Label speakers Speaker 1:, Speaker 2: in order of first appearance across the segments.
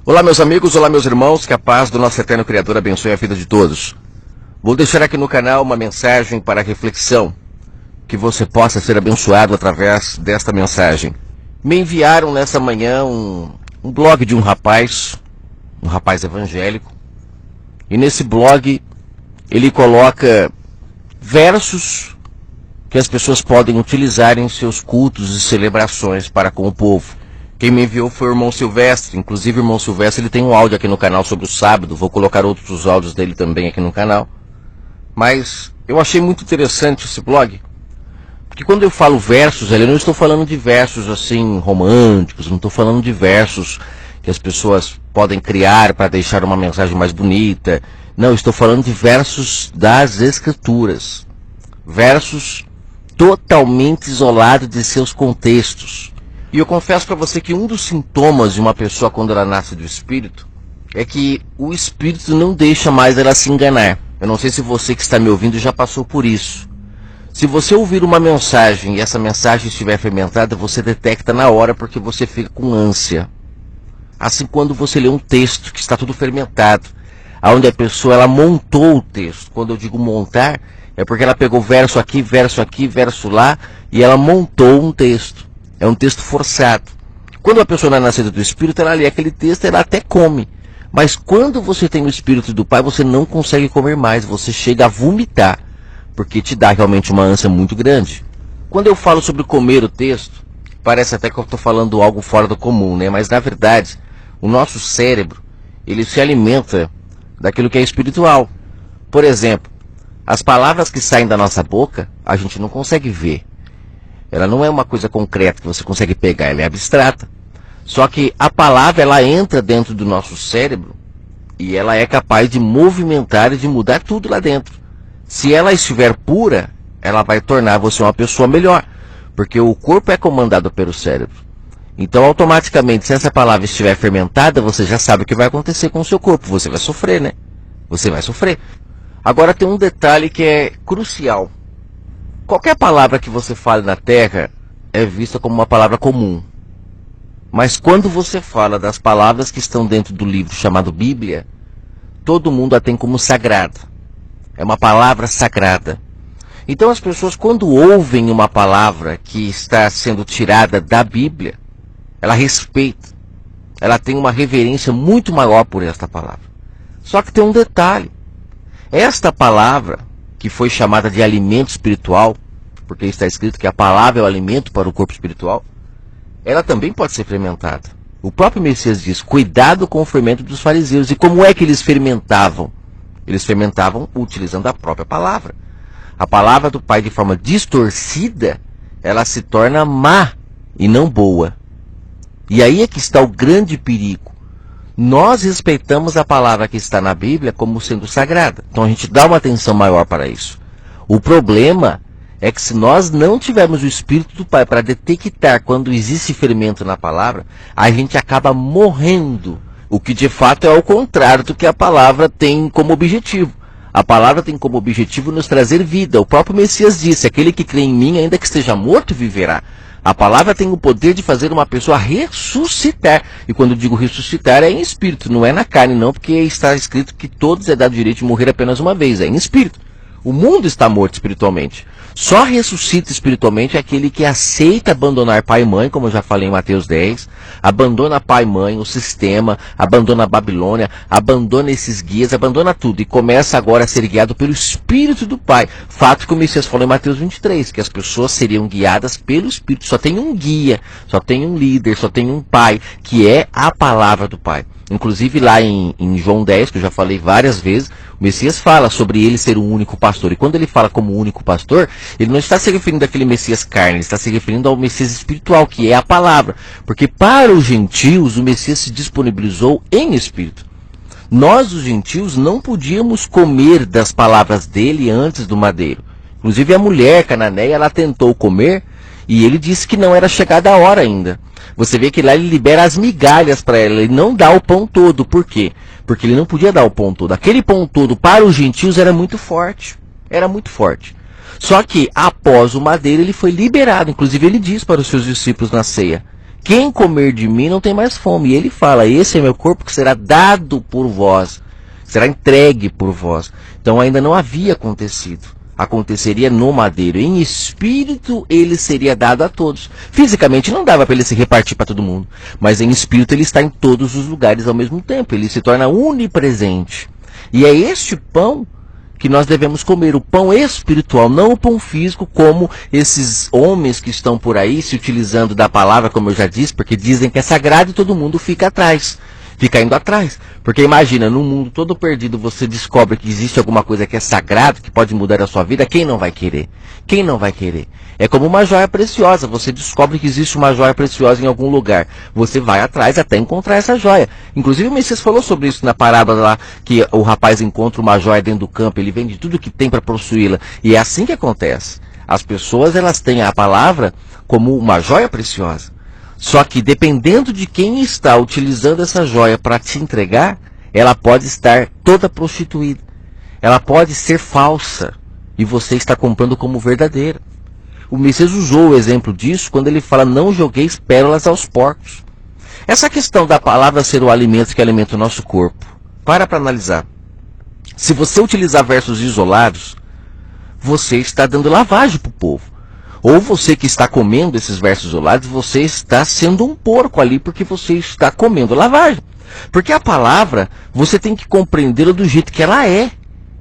Speaker 1: Olá meus amigos, olá meus irmãos, que a paz do nosso eterno Criador abençoe a vida de todos. Vou deixar aqui no canal uma mensagem para reflexão, que você possa ser abençoado através desta mensagem. Me enviaram nessa manhã um blog de um rapaz evangélico, e nesse blog ele coloca versos que as pessoas podem utilizar em seus cultos e celebrações para com o povo. Quem me enviou foi o irmão Silvestre. Inclusive o irmão Silvestre ele tem um áudio aqui no canal sobre o sábado. Vou colocar outros áudios dele também aqui no canal. Mas eu achei muito interessante esse blog, porque quando eu falo versos, eu não estou falando de versos assim românticos, não estou falando de versos que as pessoas podem criar para deixar uma mensagem mais bonita. Não, estou falando de versos das Escrituras. Versos totalmente isolados de seus contextos. E eu confesso para você que um dos sintomas de uma pessoa quando ela nasce do Espírito é que o Espírito não deixa mais ela se enganar. Eu não sei se você que está me ouvindo já passou por isso. Se você ouvir uma mensagem e essa mensagem estiver fermentada, você detecta na hora porque você fica com ânsia. Assim quando você lê um texto que está tudo fermentado, onde a pessoa ela montou o texto. Quando eu digo montar, é porque ela pegou verso aqui, verso lá, e ela montou um texto. É um texto forçado. Quando a pessoa não é nascida do Espírito, ela lê aquele texto, ela até come. Mas quando você tem o Espírito do Pai, você não consegue comer mais. Você chega a vomitar, porque te dá realmente uma ânsia muito grande. Quando eu falo sobre comer o texto, parece até que eu estou falando algo fora do comum, né? Mas na verdade, o nosso cérebro, ele se alimenta daquilo que é espiritual. Por exemplo, as palavras que saem da nossa boca, a gente não consegue ver. Ela não é uma coisa concreta que você consegue pegar, ela é abstrata. Só que a palavra, ela entra dentro do nosso cérebro e ela é capaz de movimentar e de mudar tudo lá dentro. Se ela estiver pura, ela vai tornar você uma pessoa melhor, porque o corpo é comandado pelo cérebro. Então, automaticamente, se essa palavra estiver fermentada, você já sabe o que vai acontecer com o seu corpo. Você vai sofrer, né? Você vai sofrer. Agora tem um detalhe que é crucial. Qualquer palavra que você fale na Terra é vista como uma palavra comum. Mas quando você fala das palavras que estão dentro do livro chamado Bíblia, todo mundo a tem como sagrada. É uma palavra sagrada. Então as pessoas, quando ouvem uma palavra que está sendo tirada da Bíblia, ela respeita. Ela tem uma reverência muito maior por esta palavra. Só que tem um detalhe. Esta palavra, que foi chamada de alimento espiritual, porque está escrito que a palavra é o alimento para o corpo espiritual, ela também pode ser fermentada. O próprio Messias diz, cuidado com o fermento dos fariseus. E como é que eles fermentavam? Eles fermentavam utilizando a própria palavra. A palavra do Pai de forma distorcida, ela se torna má e não boa. E aí é que está o grande perigo. Nós respeitamos a palavra que está na Bíblia como sendo sagrada. Então a gente dá uma atenção maior para isso. O problema é que se nós não tivermos o Espírito do Pai para detectar quando existe fermento na palavra, a gente acaba morrendo. O que de fato é ao contrário do que a palavra tem como objetivo. A palavra tem como objetivo nos trazer vida. O próprio Messias disse, aquele que crê em mim, ainda que esteja morto, viverá. A palavra tem o poder de fazer uma pessoa ressuscitar. E quando eu digo ressuscitar, é em espírito, não é na carne não, porque está escrito que todos é dado o direito de morrer apenas uma vez, é em espírito. O mundo está morto espiritualmente. Só ressuscita espiritualmente aquele que aceita abandonar pai e mãe, como eu já falei em Mateus 10, abandona pai e mãe, o sistema, abandona a Babilônia, abandona esses guias, abandona tudo e começa agora a ser guiado pelo Espírito do Pai. Fato que o Messias falou em Mateus 23, que as pessoas seriam guiadas pelo Espírito. Só tem um guia, só tem um líder, só tem um pai, que é a palavra do Pai. Inclusive lá em João 10, que eu já falei várias vezes, o Messias fala sobre ele ser o único pastor. E quando ele fala como único pastor, ele não está se referindo àquele Messias carne, ele está se referindo ao Messias espiritual, que é a palavra. Porque para os gentios, o Messias se disponibilizou em espírito. Nós, os gentios, não podíamos comer das palavras dele antes do madeiro. Inclusive a mulher cananeia, ela tentou comer e ele disse que não era chegada a hora ainda. Você vê que lá ele libera as migalhas para ela, ele não dá o pão todo. Por quê? Porque ele não podia dar o pão todo. Aquele pão todo para os gentios era muito forte. Era muito forte. Só que após o madeiro ele foi liberado. Inclusive ele diz para os seus discípulos na ceia quem comer de mim não tem mais fome. E ele fala, esse é meu corpo que será dado por vós, será entregue por vós. Então ainda não havia acontecido. Aconteceria no madeiro. Em espírito ele seria dado a todos. Fisicamente não dava para ele se repartir para todo mundo. Mas em espírito ele está em todos os lugares ao mesmo tempo. Ele se torna onipresente. E é este pão que nós devemos comer, o pão espiritual, não o pão físico, como esses homens que estão por aí se utilizando da palavra, como eu já disse, porque dizem que é sagrado e todo mundo fica atrás. Fica indo atrás. Porque imagina, num mundo todo perdido, você descobre que existe alguma coisa que é sagrado, que pode mudar a sua vida, quem não vai querer? Quem não vai querer? É como uma joia preciosa, você descobre que existe uma joia preciosa em algum lugar. Você vai atrás até encontrar essa joia. Inclusive o Messias falou sobre isso na parábola lá, que o rapaz encontra uma joia dentro do campo, ele vende tudo que tem para possuí-la. E é assim que acontece. As pessoas, elas têm a palavra como uma joia preciosa. Só que dependendo de quem está utilizando essa joia para te entregar, ela pode estar toda prostituída. Ela pode ser falsa. E você está comprando como verdadeira. O Messias usou o exemplo disso quando ele fala, não jogueis pérolas aos porcos. Essa questão da palavra ser o alimento que alimenta o nosso corpo. Para analisar. Se você utilizar versos isolados, você está dando lavagem para o povo. Ou você que está comendo esses versos isolados, você está sendo um porco ali, porque você está comendo lavagem. Porque a palavra, você tem que compreendê-la do jeito que ela é.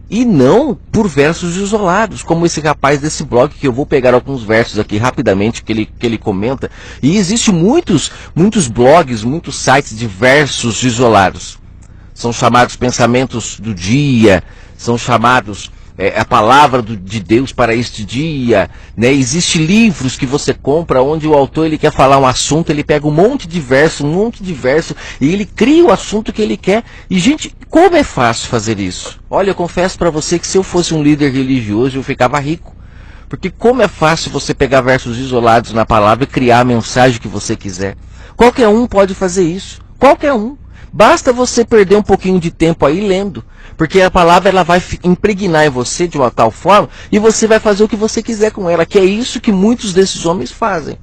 Speaker 1: E não por versos isolados, como esse rapaz desse blog, que eu vou pegar alguns versos aqui rapidamente, que ele comenta. E existe muitos blogs, muitos sites de versos isolados. São chamados pensamentos do dia, são chamados... a palavra de Deus para este dia, né? Existem livros que você compra onde o autor ele quer falar um assunto, ele pega um monte de verso, e ele cria o assunto que ele quer. E gente, como é fácil fazer isso? Olha, eu confesso para você que se eu fosse um líder religioso eu ficava rico. Porque como é fácil você pegar versos isolados na palavra e criar a mensagem que você quiser. Qualquer um pode fazer isso, qualquer um. Basta você perder um pouquinho de tempo aí lendo. Porque a palavra ela vai impregnar em você de uma tal forma e você vai fazer o que você quiser com ela, que é isso que muitos desses homens fazem.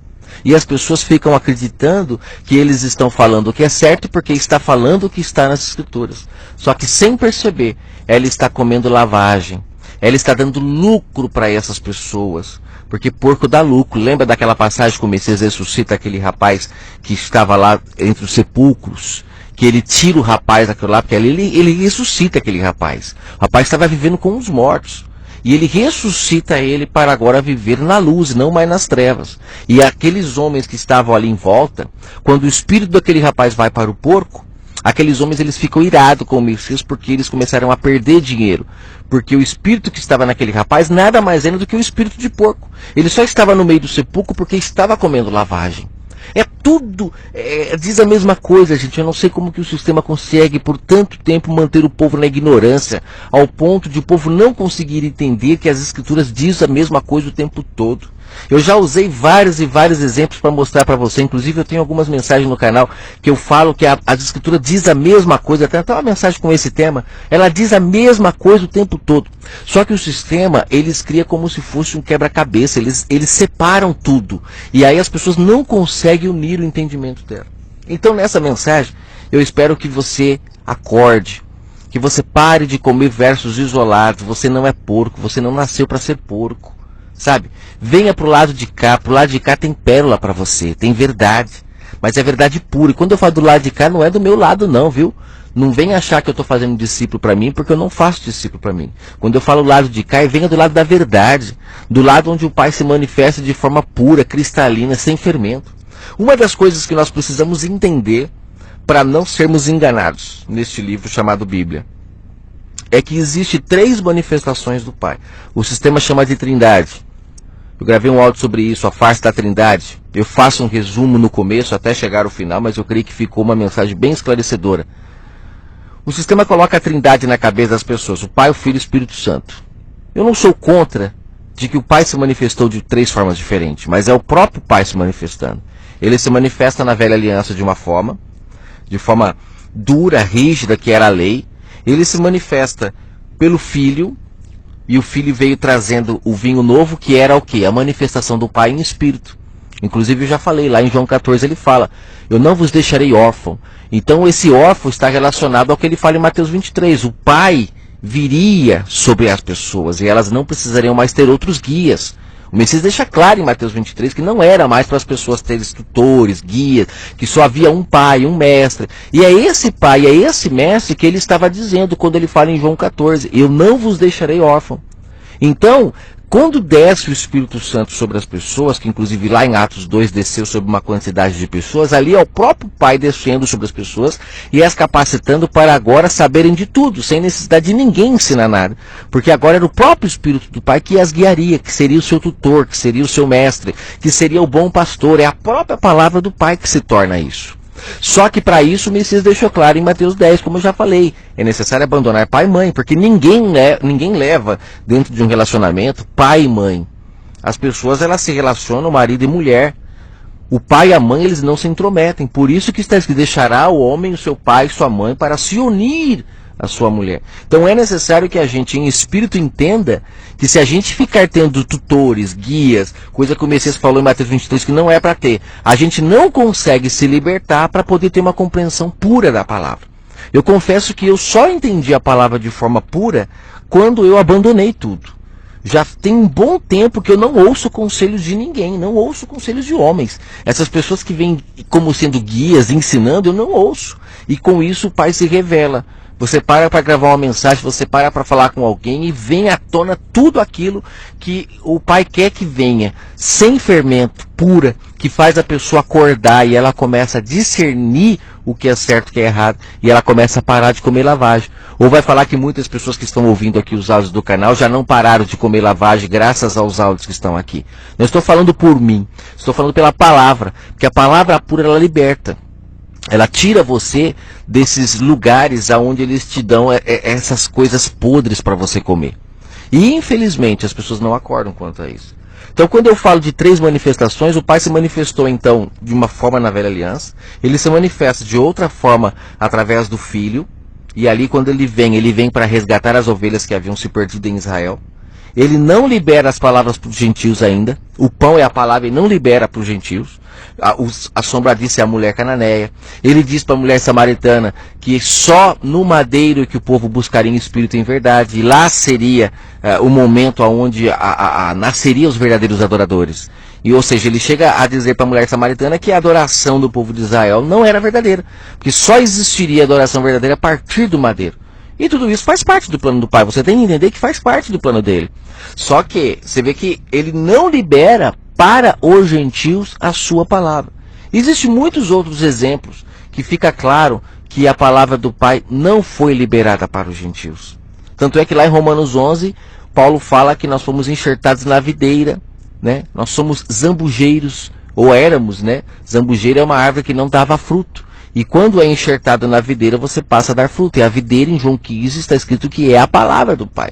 Speaker 1: E as pessoas ficam acreditando que eles estão falando o que é certo porque está falando o que está nas escrituras. Só que sem perceber, ela está comendo lavagem. Ela está dando lucro para essas pessoas. Porque porco dá lucro. Lembra daquela passagem que o Messias ressuscita aquele rapaz que estava lá entre os sepulcros? Que ele tira o rapaz daquilo lá, porque ele ressuscita aquele rapaz. O rapaz estava vivendo com os mortos. E ele ressuscita ele para agora viver na luz, não mais nas trevas. E aqueles homens que estavam ali em volta, quando o espírito daquele rapaz vai para o porco, aqueles homens eles ficam irados com o Messias porque eles começaram a perder dinheiro. Porque o espírito que estava naquele rapaz nada mais era do que o espírito de porco. Ele só estava no meio do sepulcro porque estava comendo lavagem. É tudo, diz a mesma coisa, gente. Eu não sei como que o sistema consegue por tanto tempo manter o povo na ignorância, ao ponto de o povo não conseguir entender que as escrituras dizem a mesma coisa o tempo todo. Eu já usei vários e vários exemplos para mostrar para você. Inclusive eu tenho algumas mensagens no canal que eu falo que a escritura diz a mesma coisa. Até uma mensagem com esse tema. Ela diz a mesma coisa o tempo todo. Só que o sistema, eles criam como se fosse um quebra-cabeça. Eles separam tudo. E aí as pessoas não conseguem unir o entendimento dela. Então nessa mensagem, eu espero que você acorde. Que você pare de comer versos isolados. Você não é porco. Você não nasceu para ser porco. Sabe? Venha pro lado de cá tem pérola para você, tem verdade, mas é verdade pura. E quando eu falo do lado de cá, não é do meu lado não, viu? Não venha achar que eu estou fazendo discípulo para mim, porque eu não faço discípulo para mim. Quando eu falo lado de cá, venha do lado da verdade, do lado onde o Pai se manifesta de forma pura, cristalina, sem fermento. Uma das coisas que nós precisamos entender para não sermos enganados neste livro chamado Bíblia é que existe 3 manifestações do Pai. O sistema chama de Trindade. Eu gravei um áudio sobre isso, a face da Trindade. Eu faço um resumo no começo até chegar ao final, mas eu creio que ficou uma mensagem bem esclarecedora. O sistema coloca a Trindade na cabeça das pessoas, o Pai, o Filho e o Espírito Santo. Eu não sou contra de que o Pai se manifestou de 3 formas diferentes, mas é o próprio Pai se manifestando. Ele se manifesta na velha aliança de forma dura, rígida, que era a lei. Ele se manifesta pelo Filho, e o Filho veio trazendo o vinho novo, que era o quê? A manifestação do Pai em Espírito. Inclusive eu já falei, lá em João 14 ele fala, eu não vos deixarei órfão. Então esse órfão está relacionado ao que ele fala em Mateus 23, o pai viria sobre as pessoas e elas não precisariam mais ter outros guias. O Messias deixa claro em Mateus 23 que não era mais para as pessoas terem tutores, guias, que só havia um pai, um mestre. E é esse pai, é esse mestre que ele estava dizendo quando ele fala em João 14, eu não vos deixarei órfão. Então, quando desce o Espírito Santo sobre as pessoas, que inclusive lá em Atos 2 desceu sobre uma quantidade de pessoas, ali é o próprio Pai descendo sobre as pessoas e as capacitando para agora saberem de tudo, sem necessidade de ninguém ensinar nada. Porque agora era o próprio Espírito do Pai que as guiaria, que seria o seu tutor, que seria o seu mestre, que seria o bom pastor. É a própria palavra do Pai que se torna isso. Só que para isso o Messias deixou claro em Mateus 10, como eu já falei, é necessário abandonar pai e mãe, porque ninguém leva dentro de um relacionamento pai e mãe. As pessoas elas se relacionam marido e mulher. O pai e a mãe eles não se intrometem, por isso que está escrito, deixará o homem o seu pai e sua mãe para se unir à sua mulher. Então é necessário que a gente em espírito entenda que se a gente ficar tendo tutores, guias, coisa que o Messias falou em Mateus 23 que não é para ter, a gente não consegue se libertar para poder ter uma compreensão pura da palavra. Eu confesso que eu só entendi a palavra de forma pura quando eu abandonei tudo. Já tem um bom tempo que eu não ouço conselhos de ninguém, não ouço conselhos de homens. Essas pessoas que vêm como sendo guias, ensinando, eu não ouço. E com isso o Pai se revela. Você para gravar uma mensagem, você para falar com alguém e vem à tona tudo aquilo que o Pai quer que venha, sem fermento, pura, que faz a pessoa acordar e ela começa a discernir o que é certo e o que é errado, e ela começa a parar de comer lavagem. Ou vai falar que muitas pessoas que estão ouvindo aqui os áudios do canal já não pararam de comer lavagem graças aos áudios que estão aqui. Não estou falando por mim, estou falando pela palavra, porque a palavra pura ela liberta. Ela tira você desses lugares aonde eles te dão essas coisas podres para você comer. E infelizmente as pessoas não acordam quanto a isso. Então quando eu falo de 3 manifestações, o Pai se manifestou então de uma forma na velha aliança. Ele se manifesta de outra forma através do Filho. E ali quando ele vem para resgatar as ovelhas que haviam se perdido em Israel. Ele não libera as palavras para os gentios ainda. O pão é a palavra e não libera para os gentios. A sombra é a mulher cananeia. Ele diz para a mulher samaritana que só no madeiro que o povo buscaria em espírito e em verdade. E lá seria o momento onde nasceriam os verdadeiros adoradores. E, ou seja, ele chega a dizer para a mulher samaritana que a adoração do povo de Israel não era verdadeira. Porque só existiria adoração verdadeira a partir do madeiro. E tudo isso faz parte do plano do Pai. Você tem que entender que faz parte do plano dele. Só que você vê que ele não libera para os gentios a sua palavra. Existem muitos outros exemplos que fica claro que a palavra do Pai não foi liberada para os gentios. Tanto é que lá em Romanos 11, Paulo fala que nós fomos enxertados na videira, né? Nós somos zambujeiros, ou éramos, né? Zambujeira é uma árvore que não dava fruto. E quando é enxertado na videira, você passa a dar fruto. E a videira, em João 15, está escrito que é a palavra do Pai.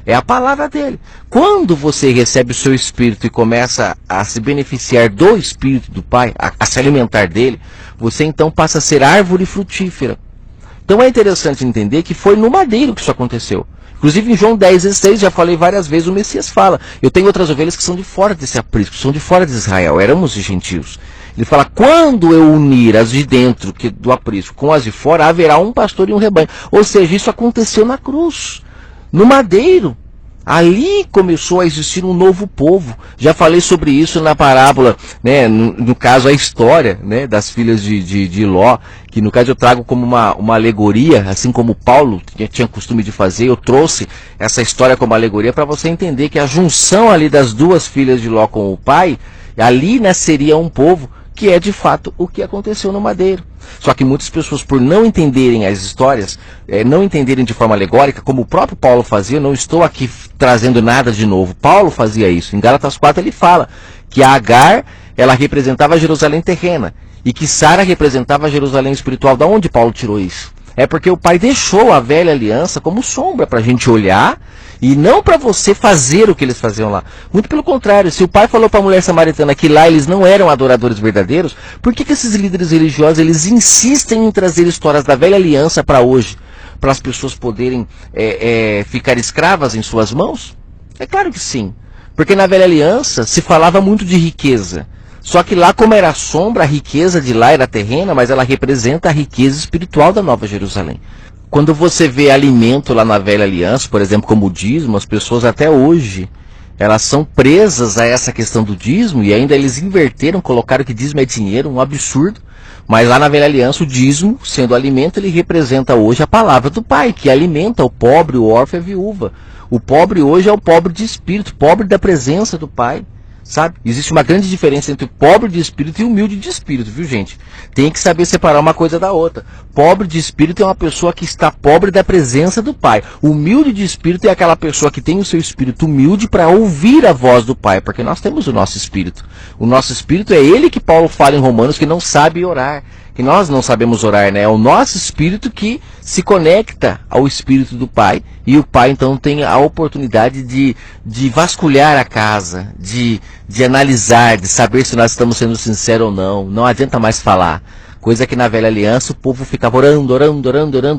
Speaker 1: É a palavra dele. Quando você recebe o seu Espírito e começa a se beneficiar do Espírito do Pai, a se alimentar dele, você então passa a ser árvore frutífera. Então é interessante entender que foi no madeiro que isso aconteceu. Inclusive em João 10,16, já falei várias vezes, o Messias fala, eu tenho outras ovelhas que são de fora desse aprisco, são de fora de Israel, éramos gentios. Ele fala, quando eu unir as de dentro do aprisco com as de fora, haverá um pastor e um rebanho. Ou seja, isso aconteceu na cruz, no madeiro. Ali começou a existir um novo povo. Já falei sobre isso na parábola, né, no caso a história, né, das filhas de Ló, que no caso eu trago como uma alegoria, assim como Paulo tinha costume de fazer. Eu trouxe essa história como alegoria para você entender que a junção ali das duas filhas de Ló com o pai, ali nasceria um povo que é de fato o que aconteceu no madeiro. Só que muitas pessoas, por não entenderem as histórias, não entenderem de forma alegórica, como o próprio Paulo fazia, eu não estou aqui trazendo nada de novo. Paulo fazia isso. Em Gálatas 4 ele fala que a Agar, ela representava a Jerusalém terrena, e que Sara representava a Jerusalém espiritual. Da onde Paulo tirou isso? É porque o Pai deixou a velha aliança como sombra para a gente olhar, e não para você fazer o que eles faziam lá. Muito pelo contrário, se o Pai falou para a mulher samaritana que lá eles não eram adoradores verdadeiros, por que esses líderes religiosos eles insistem em trazer histórias da velha aliança para hoje? Para as pessoas poderem ficar escravas em suas mãos? É claro que sim. Porque na velha aliança se falava muito de riqueza. Só que lá, como era sombra, a riqueza de lá era terrena, mas ela representa a riqueza espiritual da Nova Jerusalém. Quando você vê alimento lá na Velha Aliança, por exemplo, como o dízimo, as pessoas até hoje, elas são presas a essa questão do dízimo, e ainda eles inverteram, colocaram que dízimo é dinheiro, um absurdo. Mas lá na Velha Aliança, o dízimo, sendo alimento, ele representa hoje a palavra do Pai, que alimenta o pobre, o órfão e a viúva. O pobre hoje é o pobre de espírito, pobre da presença do Pai. Sabe? Existe uma grande diferença entre o pobre de espírito e o humilde de espírito, viu, gente? Tem que saber separar uma coisa da outra. Pobre de espírito é uma pessoa que está pobre da presença do Pai. Humilde de espírito é aquela pessoa que tem o seu espírito humilde para ouvir a voz do Pai, porque nós temos o nosso espírito. O nosso espírito é ele que Paulo fala em Romanos que não sabe orar. Que nós não sabemos orar, né? É o nosso espírito que se conecta ao espírito do Pai, e o Pai então tem a oportunidade de vasculhar a casa, de analisar, de saber se nós estamos sendo sinceros ou não. Não adianta mais falar. Coisa que na Velha Aliança o povo ficava orando,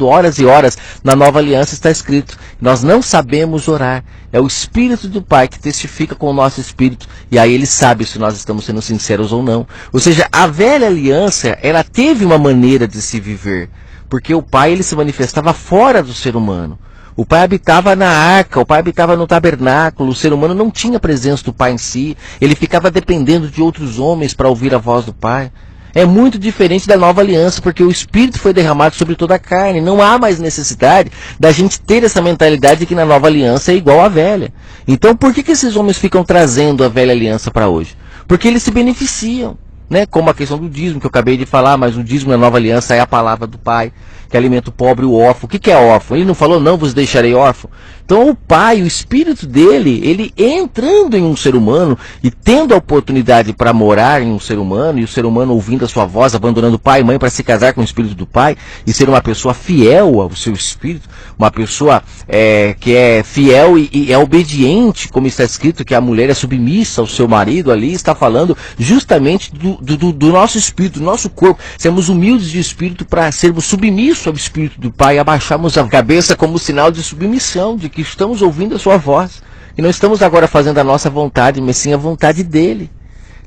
Speaker 1: horas e horas. Na Nova Aliança está escrito: nós não sabemos orar. É o Espírito do Pai que testifica com o nosso Espírito, e aí ele sabe se nós estamos sendo sinceros ou não. Ou seja, a Velha Aliança, ela teve uma maneira de se viver, porque o Pai, ele se manifestava fora do ser humano. O Pai habitava na arca, o Pai habitava no tabernáculo, o ser humano não tinha presença do Pai em si, ele ficava dependendo de outros homens para ouvir a voz do Pai. É muito diferente da Nova Aliança, porque o Espírito foi derramado sobre toda a carne. Não há mais necessidade da gente ter essa mentalidade de que na Nova Aliança é igual à Velha. Então por que esses homens ficam trazendo a Velha Aliança para hoje? Porque eles se beneficiam, né? Como a questão do dízimo, que eu acabei de falar, mas o dízimo na Nova Aliança é a palavra do Pai, que alimenta o pobre e o órfão. O que é órfão? Ele não falou, não vos deixarei órfão. Então o Pai, o Espírito dele, ele entrando em um ser humano e tendo a oportunidade para morar em um ser humano, e o ser humano ouvindo a sua voz, abandonando pai e mãe para se casar com o Espírito do Pai, e ser uma pessoa fiel ao seu Espírito, uma pessoa que é fiel e é obediente, como está escrito, que a mulher é submissa ao seu marido, ali está falando justamente do nosso Espírito, do nosso corpo. Sermos humildes de Espírito para sermos submissos ao Espírito do Pai, abaixarmos a cabeça como sinal de submissão, de que estamos ouvindo a sua voz, e não estamos agora fazendo a nossa vontade, mas sim a vontade dele,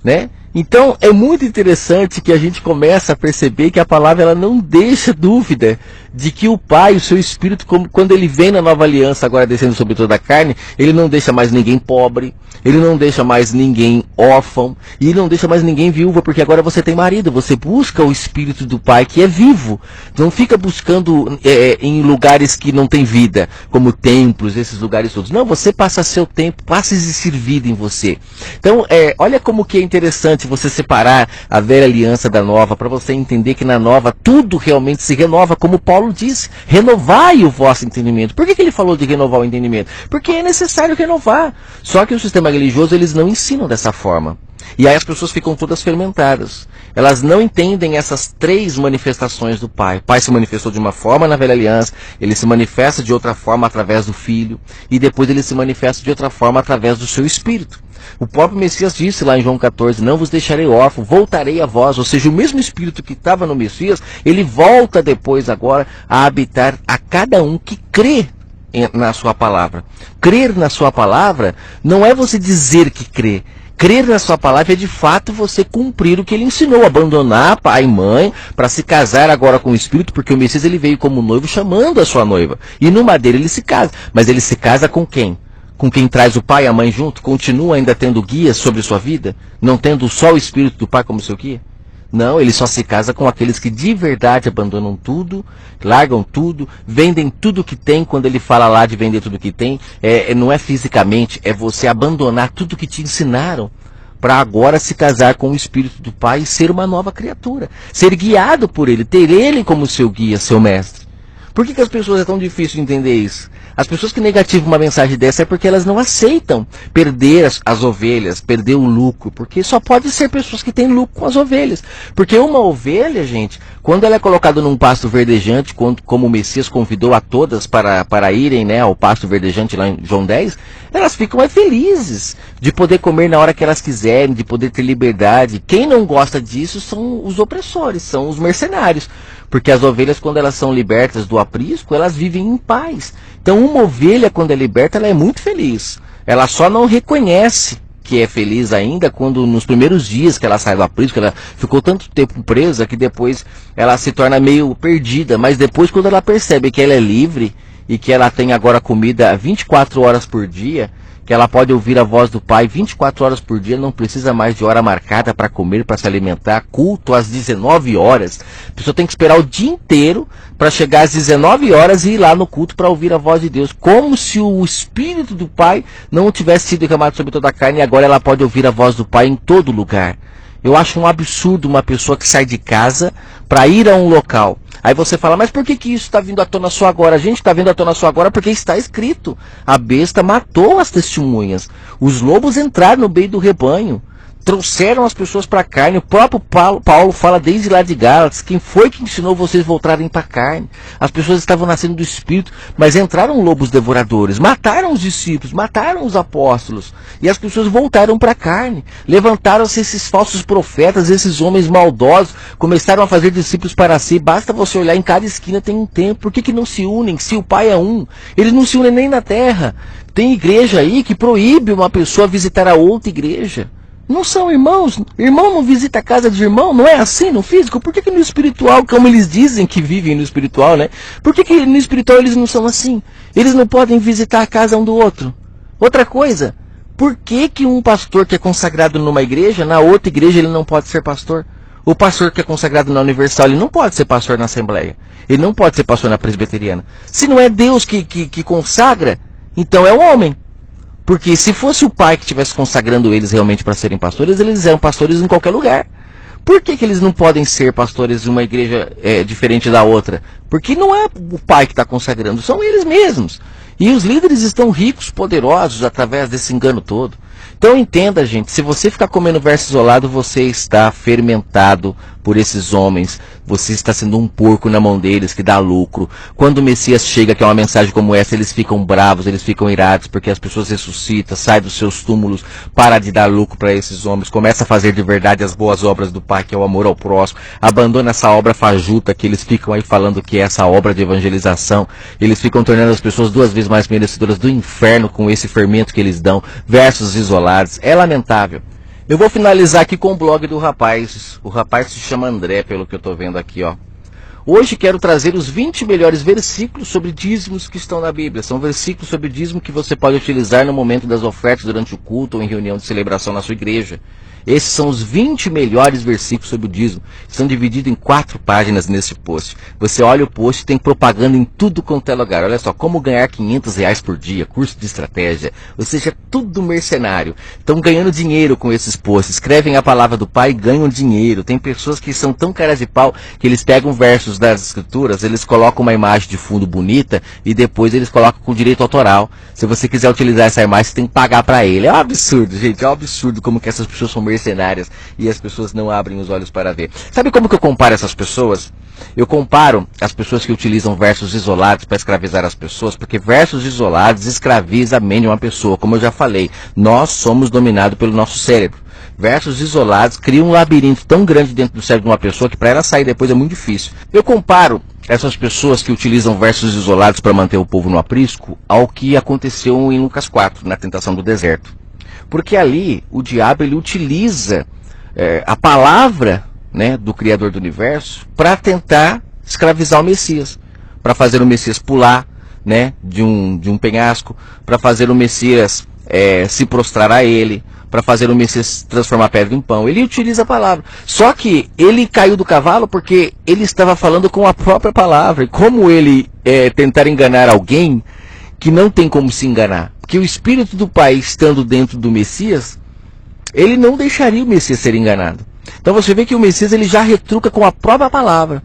Speaker 1: né? Então é muito interessante que a gente começa a perceber que a palavra ela não deixa dúvida de que o Pai, o seu Espírito, quando ele vem na Nova Aliança, agora descendo sobre toda a carne, ele não deixa mais ninguém pobre, ele não deixa mais ninguém órfão, e ele não deixa mais ninguém viúva, porque agora você tem marido, você busca o Espírito do Pai que é vivo, não fica buscando em lugares que não tem vida, como templos, esses lugares todos. Não, você passa seu tempo, passa a existir vida em você. Então, olha como que é interessante você separar a velha aliança da nova, para você entender que na nova tudo realmente se renova, como Paulo disse, renovai o vosso entendimento. Por que ele falou de renovar o entendimento? Porque é necessário renovar. Só que o sistema religioso, eles não ensinam dessa forma. E aí as pessoas ficam todas fermentadas. Elas não entendem essas três manifestações do Pai. O Pai se manifestou de uma forma na velha aliança, ele se manifesta de outra forma através do Filho, e depois ele se manifesta de outra forma através do seu Espírito. O próprio Messias disse lá em João 14, não vos deixarei órfão, voltarei a vós. Ou seja, o mesmo Espírito que estava no Messias, ele volta depois agora a habitar a cada um que crê na sua palavra. Crer na sua palavra não é você dizer que crê. Crer na sua palavra é de fato você cumprir o que ele ensinou, abandonar pai e mãe para se casar agora com o Espírito, porque o Messias ele veio como noivo chamando a sua noiva. E no madeira ele se casa, mas ele se casa com quem? Com quem traz o pai e a mãe junto? Continua ainda tendo guias sobre sua vida? Não tendo só o Espírito do Pai como seu guia? Não, ele só se casa com aqueles que de verdade abandonam tudo, largam tudo, vendem tudo que tem. Quando ele fala lá de vender tudo que tem, não é fisicamente, é você abandonar tudo que te ensinaram para agora se casar com o Espírito do Pai e ser uma nova criatura. Ser guiado por ele, ter ele como seu guia, seu mestre. Por que as pessoas é tão difícil entender isso? As pessoas que negativam uma mensagem dessa é porque elas não aceitam perder as ovelhas, perder o lucro, porque só pode ser pessoas que têm lucro com as ovelhas. Porque uma ovelha, gente, quando ela é colocada num pasto verdejante, como o Messias convidou a todas para irem, né, ao pasto verdejante lá em João 10, elas ficam felizes de poder comer na hora que elas quiserem, de poder ter liberdade. Quem não gosta disso são os opressores, são os mercenários. Porque as ovelhas, quando elas são libertas do aprisco, elas vivem em paz. Então uma ovelha, quando é liberta, ela é muito feliz. Ela só não reconhece que é feliz ainda quando nos primeiros dias que ela sai do aprisco, que ela ficou tanto tempo presa que depois ela se torna meio perdida, mas depois quando ela percebe que ela é livre e que ela tem agora comida 24 horas por dia, que ela pode ouvir a voz do Pai 24 horas por dia, não precisa mais de hora marcada para comer, para se alimentar, culto às 19 horas. A pessoa tem que esperar o dia inteiro para chegar às 19 horas e ir lá no culto para ouvir a voz de Deus. Como se o Espírito do Pai não tivesse sido derramado sobre toda a carne e agora ela pode ouvir a voz do Pai em todo lugar. Eu acho um absurdo uma pessoa que sai de casa para ir a um local. Aí você fala, mas por que isso está vindo à tona só agora? A gente está vindo à tona só agora porque está escrito. A besta matou as testemunhas. Os lobos entraram no meio do rebanho. Trouxeram as pessoas para a carne. O próprio Paulo fala desde lá de Gálatas. Quem foi que ensinou vocês voltarem para a carne? As pessoas estavam nascendo do Espírito, mas entraram lobos devoradores. Mataram os discípulos, mataram os apóstolos. E as pessoas voltaram para a carne. Levantaram-se esses falsos profetas, esses homens maldosos. Começaram a fazer discípulos para si. Basta você olhar, em cada esquina tem um templo. Por que não se unem? Se o Pai é um. Eles não se unem nem na terra. Tem igreja aí que proíbe uma pessoa visitar a outra igreja. Não são irmãos? Irmão não visita a casa de irmão? Não é assim no físico? Por que no espiritual, como eles dizem que vivem no espiritual, né? Por que no espiritual eles não são assim? Eles não podem visitar a casa um do outro. Outra coisa, por que um pastor que é consagrado numa igreja, na outra igreja ele não pode ser pastor? O pastor que é consagrado na Universal, ele não pode ser pastor na Assembleia. Ele não pode ser pastor na Presbiteriana. Se não é Deus que consagra, então é o homem. Porque se fosse o Pai que estivesse consagrando eles realmente para serem pastores, eles eram pastores em qualquer lugar. Por que eles não podem ser pastores em uma igreja diferente da outra? Porque não é o Pai que está consagrando, são eles mesmos. E os líderes estão ricos, poderosos, através desse engano todo. Então entenda, gente, se você ficar comendo verso isolado, você está fermentado por esses homens. Você está sendo um porco na mão deles que dá lucro. Quando o Messias chega, que é uma mensagem como essa, eles ficam bravos, eles ficam irados, porque as pessoas ressuscitam, saem dos seus túmulos, para de dar lucro para esses homens, começa a fazer de verdade as boas obras do Pai, que é o amor ao próximo, abandona essa obra fajuta, que eles ficam aí falando que é essa obra de evangelização, eles ficam tornando as pessoas 2 vezes mais merecedoras do inferno com esse fermento que eles dão, versos isolados, é lamentável. Eu vou finalizar aqui com o blog do rapaz. O rapaz se chama André, pelo que eu estou vendo aqui, ó. Hoje quero trazer os 20 melhores versículos sobre dízimos que estão na Bíblia. São versículos sobre dízimo que você pode utilizar no momento das ofertas, durante o culto ou em reunião de celebração na sua igreja. Esses são os 20 melhores versículos sobre o dízimo. Estão divididos em 4 páginas nesse post. Você olha o post, tem propaganda em tudo quanto é lugar. Olha só, como ganhar R$500 por dia, curso de estratégia. Ou seja, tudo mercenário. Estão ganhando dinheiro com esses posts. Escrevem a palavra do Pai e ganham dinheiro. Tem pessoas que são tão caras de pau que eles pegam versos das escrituras, eles colocam uma imagem de fundo bonita e depois eles colocam com direito autoral. Se você quiser utilizar essa imagem, você tem que pagar para ele. É um absurdo, gente. É um absurdo como que essas pessoas são mercenárias e as pessoas não abrem os olhos para ver. Sabe como que eu comparo essas pessoas? Eu comparo as pessoas que utilizam versos isolados para escravizar as pessoas, porque versos isolados escravizam a mente de uma pessoa. Como eu já falei, nós somos dominados pelo nosso cérebro. Versos isolados criam um labirinto tão grande dentro do cérebro de uma pessoa que para ela sair depois é muito difícil. Eu comparo essas pessoas que utilizam versos isolados para manter o povo no aprisco ao que aconteceu em Lucas 4, na tentação do deserto. Porque ali o diabo ele utiliza a palavra, né, do Criador do Universo para tentar escravizar o Messias, para fazer o Messias pular, né, de um penhasco, para fazer o Messias se prostrar a ele, para fazer o Messias transformar a pedra em pão. Ele utiliza a palavra. Só que ele caiu do cavalo porque ele estava falando com a própria palavra. E como ele tentar enganar alguém que não tem como se enganar? Porque o Espírito do Pai estando dentro do Messias, ele não deixaria o Messias ser enganado. Então você vê que o Messias ele já retruca com a própria palavra.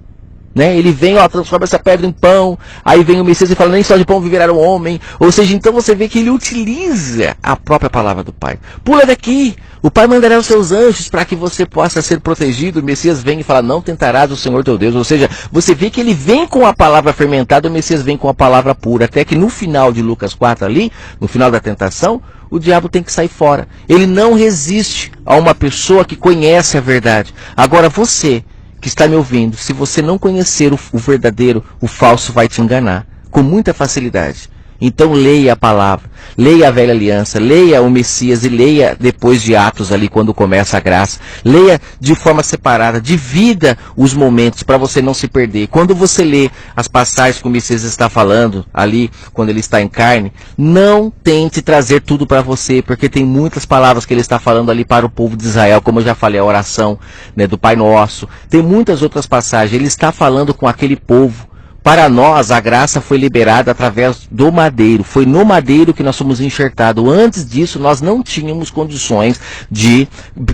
Speaker 1: Né? Ele vem, ó, transforma essa pedra em pão. Aí vem o Messias e fala, nem só de pão viverá o homem. Ou seja, então você vê que ele utiliza a própria palavra do Pai. Pula daqui, o Pai mandará os seus anjos para que você possa ser protegido. O Messias vem e fala, não tentarás o Senhor teu Deus. Ou seja, você vê que ele vem com a palavra fermentada, o Messias vem com a palavra pura. Até que no final de Lucas 4 ali, no final da tentação, o diabo tem que sair fora. Ele não resiste a uma pessoa que conhece a verdade. Agora você que está me ouvindo, se você não conhecer o verdadeiro, o falso vai te enganar com muita facilidade. Então leia a palavra, leia a velha aliança, leia o Messias e leia depois de Atos ali quando começa a graça. Leia de forma separada, divida os momentos para você não se perder. Quando você lê as passagens que o Messias está falando ali, quando ele está em carne, não tente trazer tudo para você, porque tem muitas palavras que ele está falando ali para o povo de Israel, como eu já falei, a oração, né, do Pai Nosso. Tem muitas outras passagens, ele está falando com aquele povo. Para nós, a graça foi liberada através do madeiro. Foi no madeiro que nós fomos enxertados. Antes disso, nós não tínhamos condições de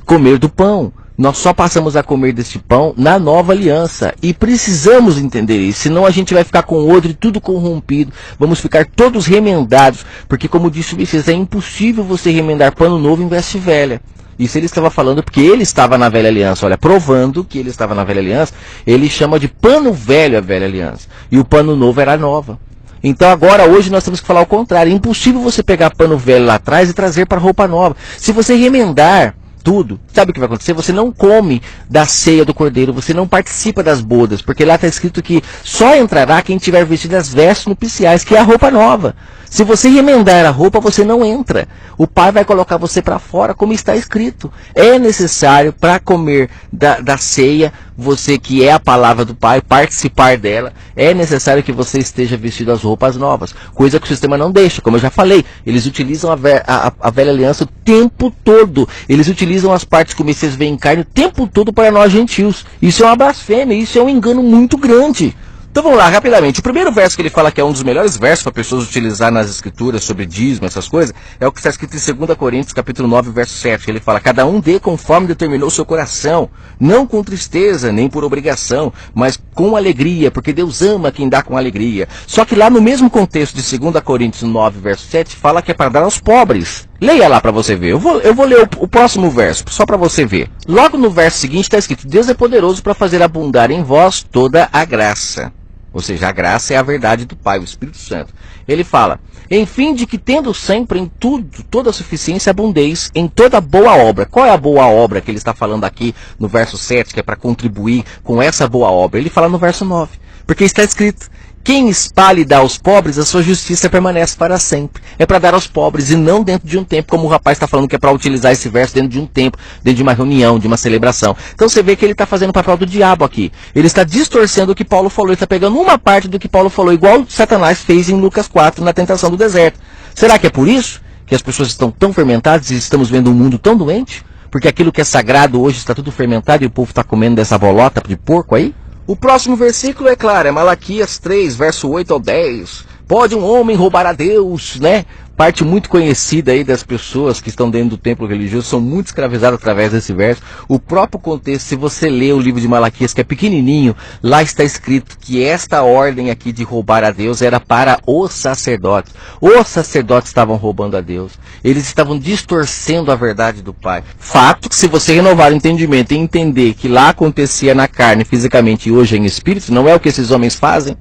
Speaker 1: comer do pão. Nós só passamos a comer deste pão na nova aliança. E precisamos entender isso. Senão a gente vai ficar com o outro e tudo corrompido. Vamos ficar todos remendados. Porque, como disse o Messias, é impossível você remendar pano novo em veste velha. Isso ele estava falando porque ele estava na velha aliança. Olha, provando que ele estava na velha aliança, ele chama de pano velho a velha aliança. E o pano novo era a nova. Então agora, hoje, nós temos que falar o contrário. É impossível você pegar pano velho lá atrás e trazer para roupa nova. Se você remendar tudo, sabe o que vai acontecer? Você não come da ceia do cordeiro, você não participa das bodas, porque lá está escrito que só entrará quem tiver vestido as vestes nupciais, que é a roupa nova. Se você remendar a roupa, você não entra. O Pai vai colocar você para fora, como está escrito. É necessário, para comer da ceia, você que é a palavra do Pai, participar dela, é necessário que você esteja vestido as roupas novas. Coisa que o sistema não deixa, como eu já falei. Eles utilizam a velha aliança o tempo todo. Eles utilizam as partes que o Messias vem em carne o tempo todo para nós gentios. Isso é uma blasfêmia, isso é um engano muito grande. Então vamos lá, rapidamente. O primeiro verso que ele fala que é um dos melhores versos para pessoas utilizar nas escrituras sobre dízimo, essas coisas, é o que está escrito em 2 Coríntios, capítulo 9, verso 7. Ele fala, cada um dê conforme determinou o seu coração, não com tristeza, nem por obrigação, mas com alegria, porque Deus ama quem dá com alegria. Só que lá no mesmo contexto de 2 Coríntios 9, verso 7, fala que é para dar aos pobres. Leia lá para você ver. Eu vou ler o próximo verso, só para você ver. Logo no verso seguinte está escrito, Deus é poderoso para fazer abundar em vós toda a graça. Ou seja, a graça é a verdade do Pai, o Espírito Santo. Ele fala, em fim de que tendo sempre em tudo, toda a suficiência, abundeis em toda boa obra. Qual é a boa obra que ele está falando aqui no verso 7, que é para contribuir com essa boa obra? Ele fala no verso 9, porque está escrito, quem espalha e dá aos pobres, a sua justiça permanece para sempre. É para dar aos pobres e não dentro de um tempo, como o rapaz está falando que é para utilizar esse verso dentro de um tempo, dentro de uma reunião, de uma celebração. Então você vê que ele está fazendo o papel do diabo aqui. Ele está distorcendo o que Paulo falou, ele está pegando uma parte do que Paulo falou, igual Satanás fez em Lucas 4, na tentação do deserto. Será que é por isso que as pessoas estão tão fermentadas e estamos vendo um mundo tão doente? Porque aquilo que é sagrado hoje está tudo fermentado e o povo está comendo dessa bolota de porco aí? O próximo versículo, é claro, é Malaquias 3, verso 8 ao 10. Pode um homem roubar a Deus, né? Parte muito conhecida aí das pessoas que estão dentro do templo religioso, são muito escravizadas através desse verso. O próprio contexto, se você ler o livro de Malaquias, que é pequenininho, lá está escrito que esta ordem aqui de roubar a Deus era para os sacerdotes. Os sacerdotes estavam roubando a Deus. Eles estavam distorcendo a verdade do Pai. Fato que se você renovar o entendimento e entender que lá acontecia na carne, fisicamente, e hoje em espírito, não é o que esses homens fazem?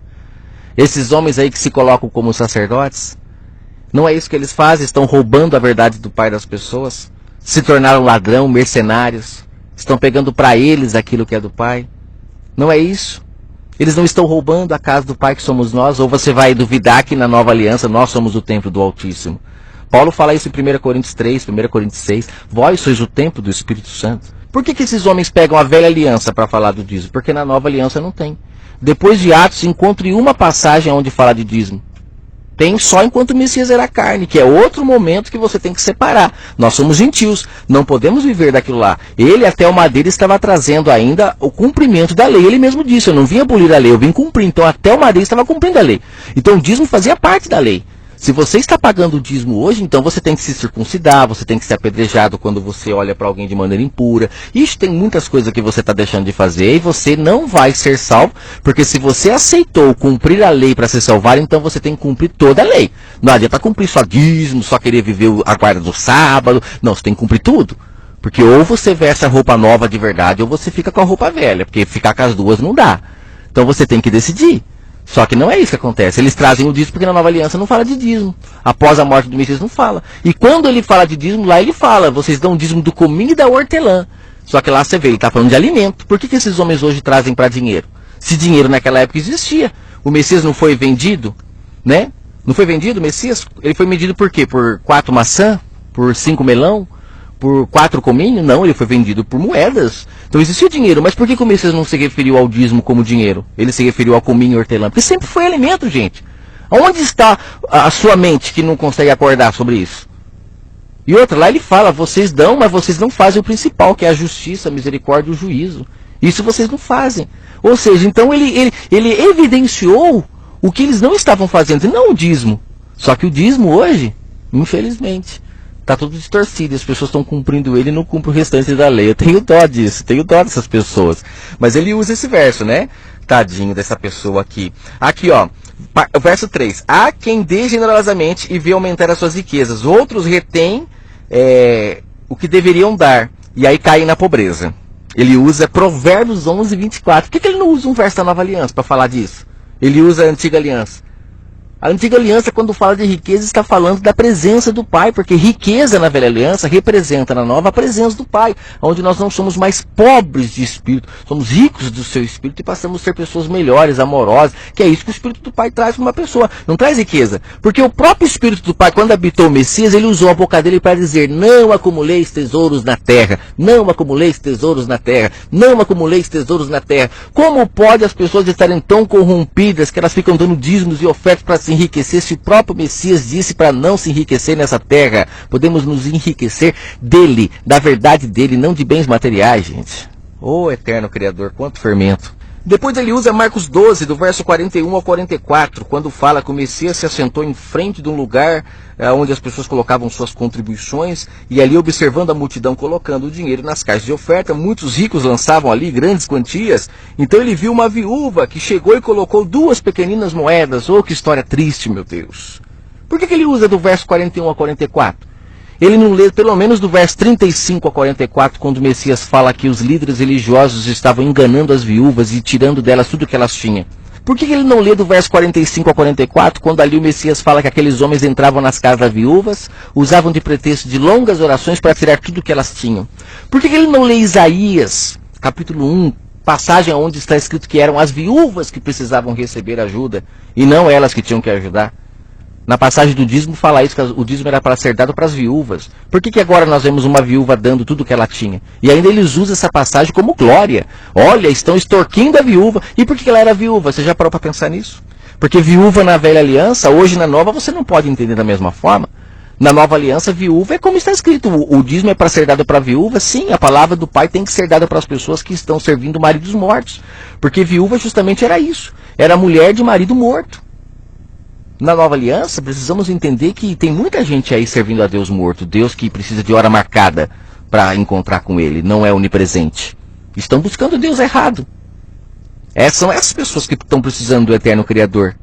Speaker 1: Esses homens aí que se colocam como sacerdotes, não é isso que eles fazem? Estão roubando a verdade do Pai das pessoas, se tornaram ladrão, mercenários, estão pegando para eles aquilo que é do Pai. Não é isso? Eles não estão roubando a casa do Pai que somos nós, ou você vai duvidar que na nova aliança nós somos o templo do Altíssimo? Paulo fala isso em 1 Coríntios 3, 1 Coríntios 6, vós sois o templo do Espírito Santo. Por que esses homens pegam a velha aliança para falar do dízimo? Porque na nova aliança não tem. Depois de Atos, encontre uma passagem onde fala de dízimo. Tem só enquanto o Messias era carne, que é outro momento que você tem que separar. Nós somos gentios, não podemos viver daquilo lá. Ele, até o madeiro, estava trazendo ainda o cumprimento da lei. Ele mesmo disse, eu não vim abolir a lei, eu vim cumprir. Então até o madeiro estava cumprindo a lei. Então o dízimo fazia parte da lei. Se você está pagando o dízimo hoje, então você tem que se circuncidar, você tem que ser apedrejado quando você olha para alguém de maneira impura. Isso tem muitas coisas que você está deixando de fazer e você não vai ser salvo, porque se você aceitou cumprir a lei para ser salvo, então você tem que cumprir toda a lei. Não adianta cumprir só dízimo, só querer viver a guarda do sábado. Não, você tem que cumprir tudo. Porque ou você veste a roupa nova de verdade, ou você fica com a roupa velha, porque ficar com as duas não dá. Então você tem que decidir. Só que não é isso que acontece. Eles trazem o dízimo porque na nova aliança não fala de dízimo. Após a morte do Messias não fala. E quando ele fala de dízimo, lá ele fala, vocês dão dízimo do cominho e da hortelã. Só que lá você vê, ele está falando de alimento. Por que esses homens hoje trazem para dinheiro? Se dinheiro naquela época existia. O Messias não foi vendido, né? Não foi vendido o Messias? Ele foi vendido por quê? Por 4 maçã? Por 5 melão? Por 4 cominhos? Não, ele foi vendido por moedas. Então existia dinheiro, mas por que o Messias não se referiu ao dízimo como dinheiro? Ele se referiu ao cominho e hortelã? Porque sempre foi alimento, gente. Onde está a sua mente que não consegue acordar sobre isso? E outra, lá ele fala, vocês dão, mas vocês não fazem o principal, que é a justiça, a misericórdia e o juízo. Isso vocês não fazem. Ou seja, então ele evidenciou o que eles não estavam fazendo, e não o dízimo. Só que o dízimo hoje, infelizmente, está tudo distorcido. As pessoas estão cumprindo ele e não cumprem o restante da lei. Eu tenho dó disso, tenho dó dessas pessoas. Mas ele usa esse verso, né? Tadinho dessa pessoa aqui. Aqui, ó. Verso 3. Há quem dê generosamente e vê aumentar as suas riquezas. Outros retêm o que deveriam dar. E aí caem na pobreza. Ele usa Provérbios 11, 24. Por que ele não usa um verso da Nova Aliança para falar disso? Ele usa a Antiga Aliança. A Antiga Aliança, quando fala de riqueza, está falando da presença do Pai, porque riqueza na Velha Aliança representa na Nova a presença do Pai, onde nós não somos mais pobres de espírito, somos ricos do seu espírito e passamos a ser pessoas melhores, amorosas, que é isso que o Espírito do Pai traz para uma pessoa, não traz riqueza, porque o próprio Espírito do Pai, quando habitou o Messias, ele usou a boca dele para dizer, não acumuleis tesouros na terra, não acumuleis tesouros na terra, não acumuleis tesouros na terra. Como pode as pessoas estarem tão corrompidas que elas ficam dando dízimos e ofertas para se enriquecer, se o próprio Messias disse para não se enriquecer nessa terra? Podemos nos enriquecer dele, da verdade dele, não de bens materiais, gente. Ô eterno Criador, quanto fermento. Depois ele usa Marcos 12, do verso 41 ao 44, quando fala que o Messias se assentou em frente de um lugar onde as pessoas colocavam suas contribuições, e ali observando a multidão colocando o dinheiro nas caixas de oferta, muitos ricos lançavam ali grandes quantias. Então ele viu uma viúva que chegou e colocou 2 pequeninas moedas. Oh, que história triste, meu Deus. Por que ele usa do verso 41 a 44? Ele não lê pelo menos do verso 35 a 44, quando o Messias fala que os líderes religiosos estavam enganando as viúvas e tirando delas tudo que elas tinham. Por que ele não lê do verso 45 a 44, quando ali o Messias fala que aqueles homens entravam nas casas das viúvas, usavam de pretexto de longas orações para tirar tudo que elas tinham? Por que ele não lê Isaías, capítulo 1, passagem onde está escrito que eram as viúvas que precisavam receber ajuda e não elas que tinham que ajudar? Na passagem do dízimo fala isso, que o dízimo era para ser dado para as viúvas. Por que agora nós vemos uma viúva dando tudo que ela tinha? E ainda eles usam essa passagem como glória. Olha, estão extorquindo a viúva. E por que ela era viúva? Você já parou para pensar nisso? Porque viúva na Velha Aliança, hoje na Nova, você não pode entender da mesma forma. Na Nova Aliança, viúva é como está escrito. O dízimo é para ser dado para a viúva. Sim, a palavra do Pai tem que ser dada para as pessoas que estão servindo maridos mortos. Porque viúva justamente era isso. Era mulher de marido morto. Na Nova Aliança, precisamos entender que tem muita gente aí servindo a Deus morto. Deus que precisa de hora marcada para encontrar com Ele. Não é onipresente. Estão buscando Deus errado. São essas pessoas que estão precisando do eterno Criador.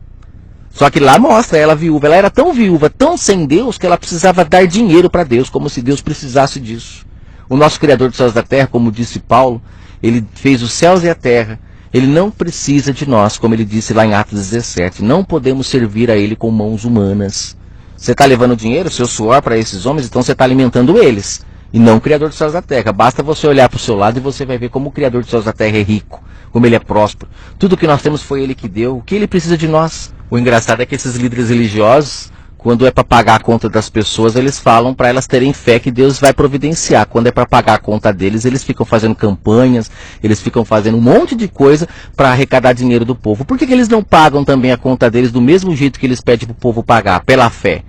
Speaker 1: Só que lá mostra ela viúva. Ela era tão viúva, tão sem Deus, que ela precisava dar dinheiro para Deus, como se Deus precisasse disso. O nosso Criador dos céus e da terra, como disse Paulo, Ele fez os céus e a terra. Ele não precisa de nós, como ele disse lá em Atos 17. Não podemos servir a ele com mãos humanas. Você está levando dinheiro, seu suor para esses homens, então você está alimentando eles. E não o Criador dos céus da terra. Basta você olhar para o seu lado e você vai ver como o Criador dos céus da terra é rico. Como ele é próspero. Tudo que nós temos foi ele que deu. O que ele precisa de nós? O engraçado é que esses líderes religiosos, quando é para pagar a conta das pessoas, eles falam para elas terem fé que Deus vai providenciar. Quando é para pagar a conta deles, eles ficam fazendo campanhas, eles ficam fazendo um monte de coisa para arrecadar dinheiro do povo. Por que eles não pagam também a conta deles do mesmo jeito que eles pedem para o povo pagar? Pela fé.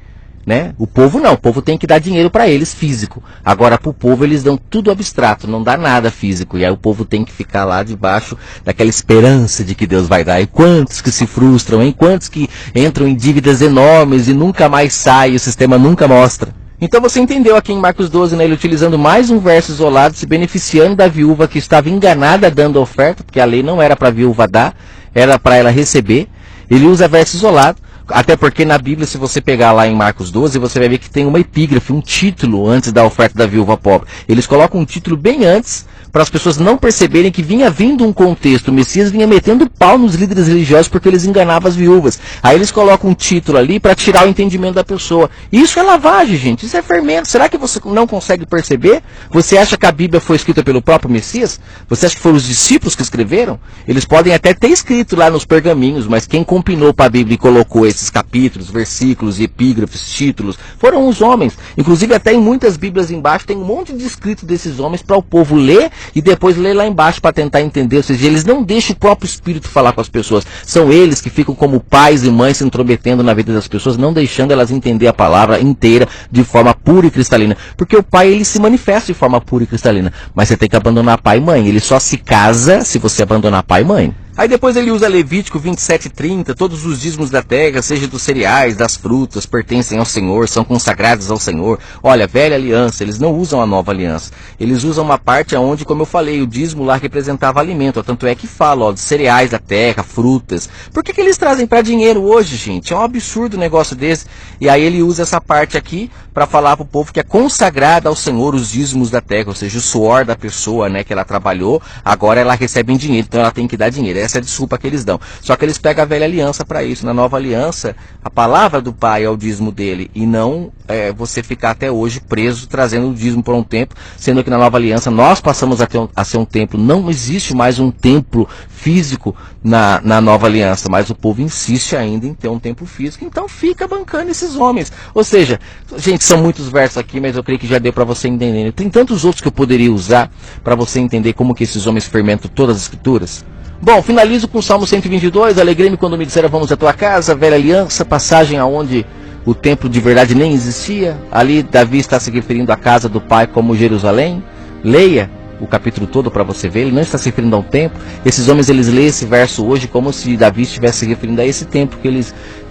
Speaker 1: Né? O povo não, o povo tem que dar dinheiro para eles físico. Agora para o povo eles dão tudo abstrato, não dá nada físico. E aí o povo tem que ficar lá debaixo daquela esperança de que Deus vai dar. E quantos que se frustram, hein? Quantos que entram em dívidas enormes e nunca mais saem, o sistema nunca mostra. Então você entendeu aqui em Marcos 12, né, ele utilizando mais um verso isolado, se beneficiando da viúva que estava enganada dando oferta, porque a lei não era para a viúva dar, era para ela receber. Ele usa verso isolado. Até porque na Bíblia, se você pegar lá em Marcos 12, você vai ver que tem uma epígrafe, um título antes da oferta da viúva pobre. Eles colocam um título bem antes para as pessoas não perceberem que vinha vindo um contexto. O Messias vinha metendo pau nos líderes religiosos porque eles enganavam as viúvas. Aí eles colocam um título ali para tirar o entendimento da pessoa. Isso é lavagem, gente. Isso é fermento. Será que você não consegue perceber? Você acha que a Bíblia foi escrita pelo próprio Messias? Você acha que foram os discípulos que escreveram? Eles podem até ter escrito lá nos pergaminhos, mas quem compinou para a Bíblia e colocou esses capítulos, versículos, epígrafes, títulos, foram os homens. Inclusive até em muitas Bíblias embaixo tem um monte de escrito desses homens para o povo ler e depois ler lá embaixo para tentar entender. Ou seja, eles não deixam o próprio Espírito falar com as pessoas. São eles que ficam como pais e mães se intrometendo na vida das pessoas, não deixando elas entender a palavra inteira de forma pura e cristalina. Porque o pai, ele se manifesta de forma pura e cristalina. Mas você tem que abandonar pai e mãe. Ele só se casa se você abandonar pai e mãe. Aí depois ele usa Levítico 27:30, todos os dízimos da terra, seja dos cereais, das frutas, pertencem ao Senhor, são consagrados ao Senhor. Olha, velha aliança, eles não usam a nova aliança. Eles usam uma parte onde, como eu falei, o dízimo lá representava alimento. Tanto é que fala, ó, dos cereais da terra, frutas. Por que eles trazem para dinheiro hoje, gente? É um absurdo um negócio desse. E aí ele usa essa parte aqui para falar para o povo que é consagrado ao Senhor os dízimos da terra, ou seja, o suor da pessoa, né, que ela trabalhou, agora ela recebe em dinheiro, então ela tem que dar dinheiro. Essa é a desculpa que eles dão. Só que eles pegam a velha aliança para isso. Na nova aliança, a palavra do pai é o dízimo dele, e não você ficar até hoje preso trazendo o dízimo por um tempo, sendo que na nova aliança nós passamos a ser um templo. Não existe mais um templo físico na nova aliança, mas o povo insiste ainda em ter um templo físico, então fica bancando esses homens. Ou seja, gente, são muitos versos aqui, mas eu creio que já deu para você entender. Tem tantos outros que eu poderia usar para você entender como que esses homens fermentam todas as escrituras. Bom, finalizo com o Salmo 122, alegrei-me quando me disseram vamos à tua casa, velha aliança, passagem aonde o templo de verdade nem existia. Ali Davi está se referindo à casa do pai como Jerusalém. Leia o capítulo todo para você ver, ele não está se referindo a um templo. Esses homens, eles leem esse verso hoje como se Davi estivesse se referindo a esse templo que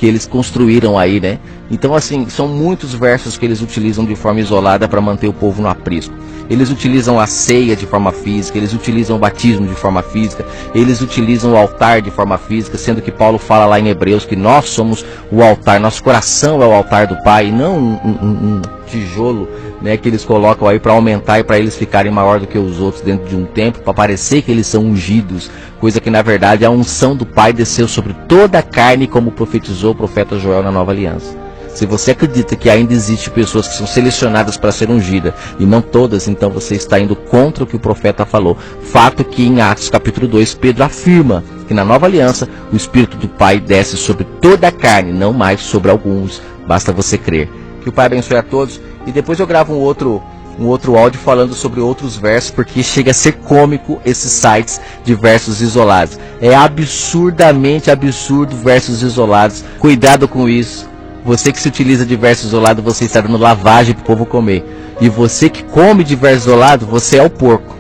Speaker 1: eles construíram aí, né? Então, assim, são muitos versos que eles utilizam de forma isolada para manter o povo no aprisco. Eles utilizam a ceia de forma física, eles utilizam o batismo de forma física, eles utilizam o altar de forma física, sendo que Paulo fala lá em Hebreus que nós somos o altar, nosso coração é o altar do Pai, não um tijolo, né, que eles colocam aí para aumentar e para eles ficarem maior do que os outros dentro de um templo, para parecer que eles são ungidos, coisa que na verdade a unção do Pai desceu sobre toda a carne, como profetizou o profeta Joel na Nova Aliança. Se você acredita que ainda existe pessoas que são selecionadas para ser ungida e não todas, então você está indo contra o que o profeta falou. Fato que em Atos capítulo 2, Pedro afirma que na nova aliança o Espírito do Pai desce sobre toda a carne, não mais sobre alguns. Basta você crer. Que o Pai abençoe a todos. E depois eu gravo um outro áudio falando sobre outros versos, porque chega a ser cômico esses sites de versos isolados. É absurdamente absurdo versos isolados. Cuidado com isso. Você que se utiliza de verso isolado, você está dando lavagem para o povo comer. E você que come de verso isolado, você é o porco.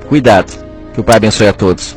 Speaker 1: Cuidado. Que o Pai abençoe a todos.